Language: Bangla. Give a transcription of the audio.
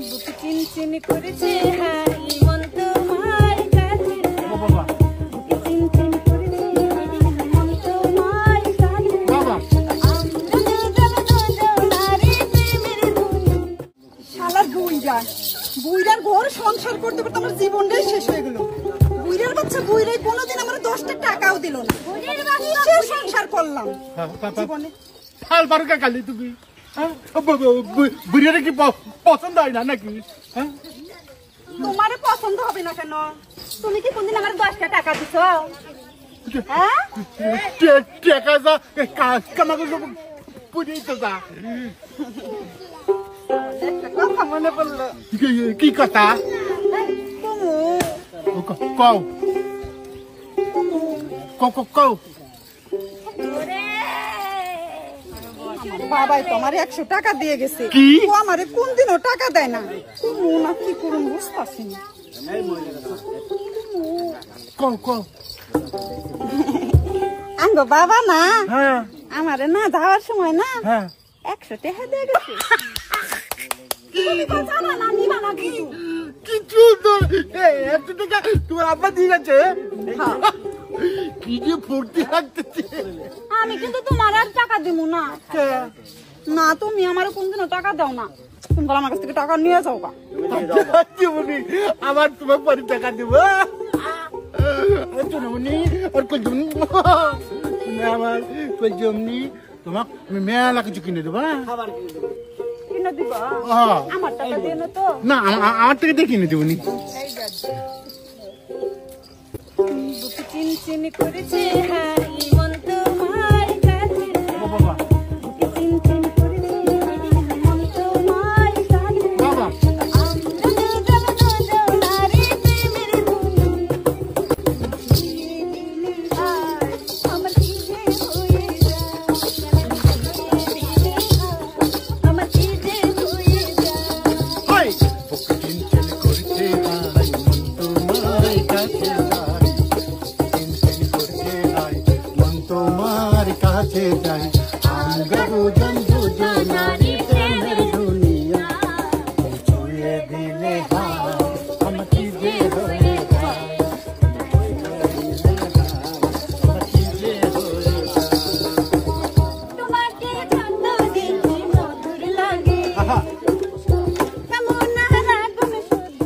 বুকে চিনচিন করেছে হাই মন তোমার কাছে বুকে চিনচিন করেছে মন তোমার কাছে শালা বুইরার ঘর সংসার করতে করতে আমার জীবনটাই শেষ হয়ে গেল। বুইরার বাচ্চা বুইরাই কোনোদিন আমার 10টা টাকাও দিল না। সংসার করলাম জীবনে হাল বারুকা কালি তুমি বুড়িয়ারে কি পছন্দ হয় না নাকি? তোমার পছন্দ হবে না কেন? তুমি কি কোনদিন আমার 10টা টাকা দিছ? হ্যাঁ টাকা যা কামাকে পুড়িয়ে তো যা। একটা কথা মনে পড়লো। কি কথা? কও কও বাবাই তো আমার 100 টাকা দিয়ে গেছে। কি ও আমারে কোনদিনও টাকা দেয় না। না কি করুন বুঝতাছি না। কও আঙ্গো বাবা না হ্যাঁ আমারে না যাওয়ার সময় না হ্যাঁ 100 টাকা দিয়ে গেছে। তুমি তো জানা না নিবা না কিছু। কিছু তো এত টাকা তোমার আব্বা দিয়ে গেছে? কি যে ফুর্তি লাগতেছে। আমি কিন্তু তোমার আর টাকা দিব না। না তুমি আমার কোনদিনও টাকা দাও না। তুমি বলো আমার কাছ থেকে টাকা নিয়ে যাও গা। আবার তোমার পরে টাকা দিব আর কলজমনি আমার কলজমনি তোমাক মেলা কিছু কিনে দেবো। কিনে দিবা? আমার টাকা দিয়ে না তো? না আমার থেকে দিয়ে কিনে দেবো নি। বুকে চিনচিন করেছে হাই মন তোমার কাছে বুকে চিনচিন করেছে মন তোমার কাছে আমার কি যে হয়ে যায় আমার কি যে হয়ে যায় তোমার কাছে যাই আমরা দুজন দুজনারি প্রেমের দুনিয়া ছুঁয়ে দিলে আমার কি যে হয়ে যায় তোমাকে যত দেখি মধুর লাগে কেমন না লাগুন শুধু